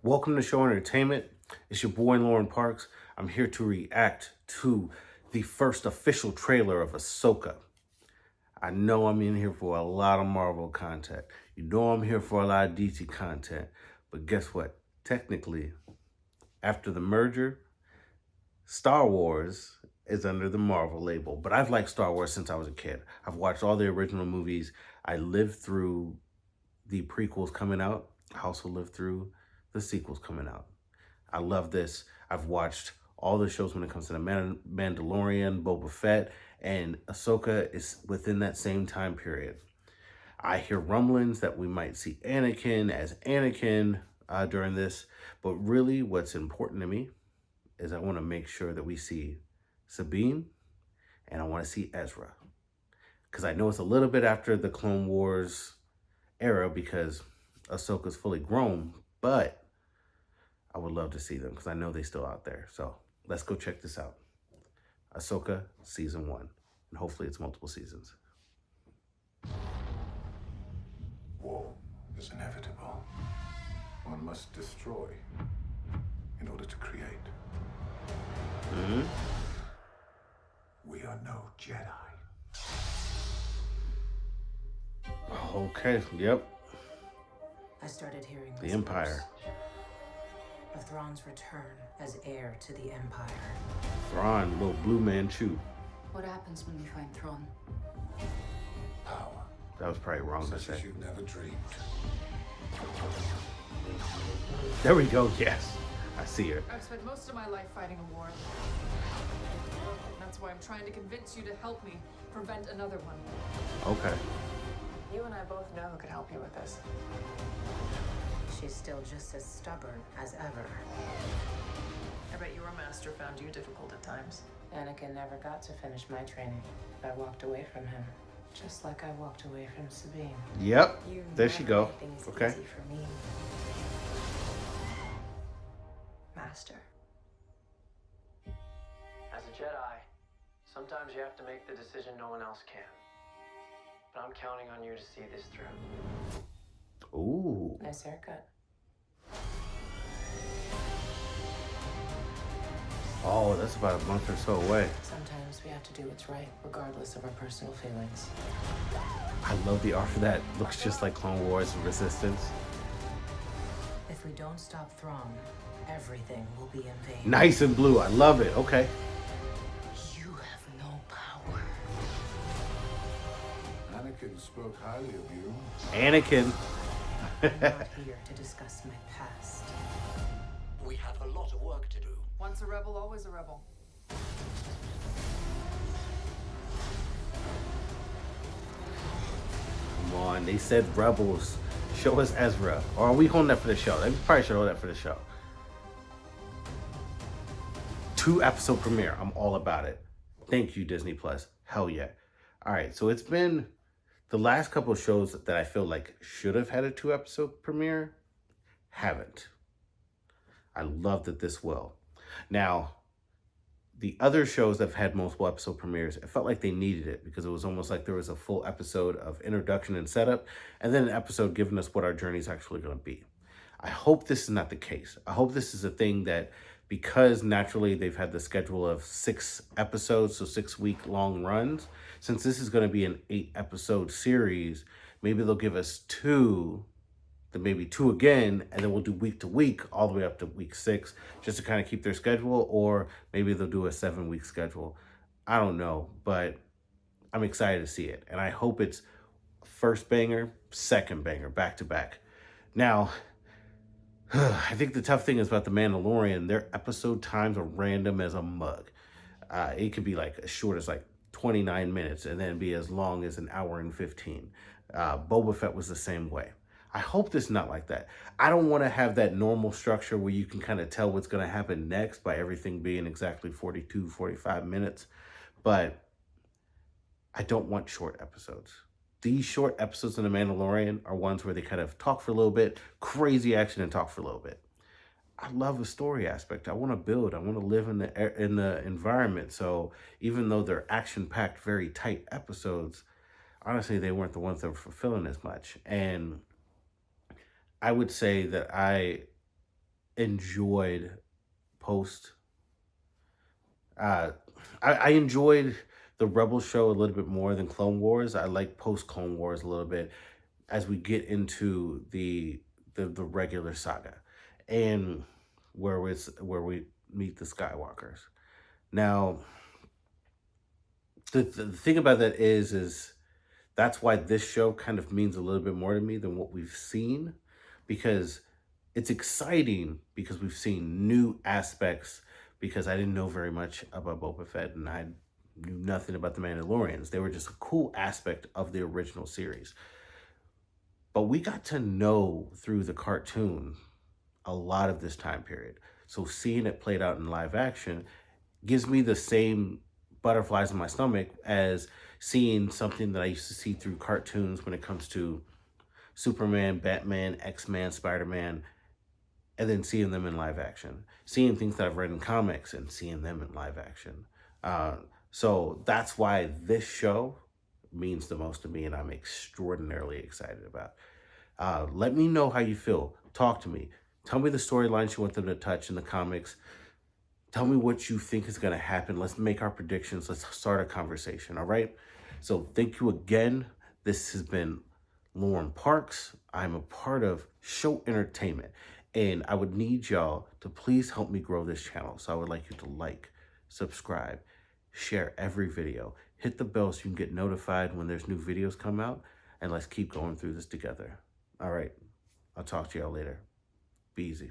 Welcome to Show Entertainment. It's your boy Lauren Parks. I'm here to react to the first official trailer of Ahsoka. I know I'm in here for a lot of Marvel content. You know I'm here for a lot of DC content. But guess what? Technically, after the merger, Star Wars is under the Marvel label. But I've liked Star Wars since I was a kid. I've watched all the original movies. I lived through the prequels coming out. I also lived through the sequels coming out. I love this. I've watched all the shows when it comes to the Mandalorian, Boba Fett, and Ahsoka is within that same time period. I hear rumblings that we might see Anakin as Anakin during this, but really what's important to me is I want to make sure that we see Sabine and I want to see Ezra. Because I know it's a little bit after the Clone Wars era because Ahsoka's fully grown, but I would love to see them because I know they're still out there. So let's go check this out. Ahsoka Season 1. And hopefully it's multiple seasons. War is inevitable. One must destroy in order to create. We are no Jedi. Okay, yep. I started hearing The Empire. whispers of Thrawn's return as heir to the Empire. Thrawn, little blue Manchu. What happens when we find Thrawn? Power. That was probably wrong to Such as say. you've never dreamed. There we go, yes. I see her. I've spent most of my life fighting a war. That's why I'm trying to convince you to help me prevent another one. Okay. You and I both know who could help you with this. She's still just as stubborn as ever. I bet your master found you difficult at times. Anakin never got to finish my training. I walked away from him, just like I walked away from Sabine. Yep. You There she never go. made things Okay. easy for me. Master. As a Jedi, sometimes you have to make the decision no one else can. But I'm counting on you to see this through. Ooh. Nice haircut. Oh, that's about a month or so away. Sometimes we have to do what's right, regardless of our personal feelings. I love the art for that. Looks just like Clone Wars and Resistance. If we don't stop Thrawn, everything will be in vain. Nice and blue. I love it. Okay. You have no power. Anakin spoke highly of you. Anakin. I'm not here to discuss my past. We have a lot of work to do. Once a rebel, always a rebel. Come on. They said Rebels. Show us Ezra. Or are we holding that for the show? They probably should hold that for the show. 2-episode premiere. I'm all about it. Thank you, Disney Plus. Hell yeah. All right. So it's been the last couple of shows that I feel like should have had a 2-episode premiere. Haven't. I love that this will. Now, the other shows that have had multiple episode premieres, it felt like they needed it because it was almost like there was a full episode of introduction and setup, and then an episode giving us what our journey is actually going to be. I hope this is not the case. I hope this is a thing that, because naturally they've had the schedule of 6 episodes, so 6-week-long runs, since this is going to be an 8-episode series, maybe they'll give us 2, then maybe 2 again, and then we'll do week to week all the way up to week 6 just to kind of keep their schedule, or maybe they'll do a 7-week schedule. I don't know, but I'm excited to see it. And I hope it's first banger, second banger, back to back. Now, I think the tough thing is about The Mandalorian, their episode times are random as a mug. It could be like as short as like 29 minutes and then be as long as an hour and 15. Boba Fett was the same way. I hope this is not like that. I don't want to have that normal structure where you can kind of tell what's going to happen next by everything being exactly 42, 45 minutes. But I don't want short episodes. These short episodes in The Mandalorian are ones where they kind of talk for a little bit, crazy action, and talk for a little bit. I love the story aspect. I want to build. I want to live in the environment. So even though they're action-packed, very tight episodes, honestly, they weren't the ones that were fulfilling as much. And I would say that I enjoyed post. I enjoyed the Rebel show a little bit more than Clone Wars. I like post Clone Wars a little bit as we get into the regular saga, and where we meet the Skywalkers. Now, the thing about that is that's why this show kind of means a little bit more to me than what we've seen, because it's exciting because we've seen new aspects, because I didn't know very much about Boba Fett and I knew nothing about the Mandalorians. They were just a cool aspect of the original series. But we got to know through the cartoon a lot of this time period. So seeing it played out in live action gives me the same butterflies in my stomach as seeing something that I used to see through cartoons when it comes to Superman, Batman, X-Men, Spider-Man, and then seeing them in live action. Seeing things that I've read in comics and seeing them in live action. So that's why this show means the most to me and I'm extraordinarily excited about. Let me know how you feel. Talk to me. Tell me the storylines you want them to touch in the comics. Tell me what you think is going to happen. Let's make our predictions. Let's start a conversation, all right? So thank you again. This has been Lauren Parks. I'm a part of Show Entertainment, and I would need y'all to please help me grow this channel. So I would like you to like, subscribe, share every video, hit the bell so you can get notified when there's new videos come out, and let's keep going through this together. All right, I'll talk to y'all later. Be easy.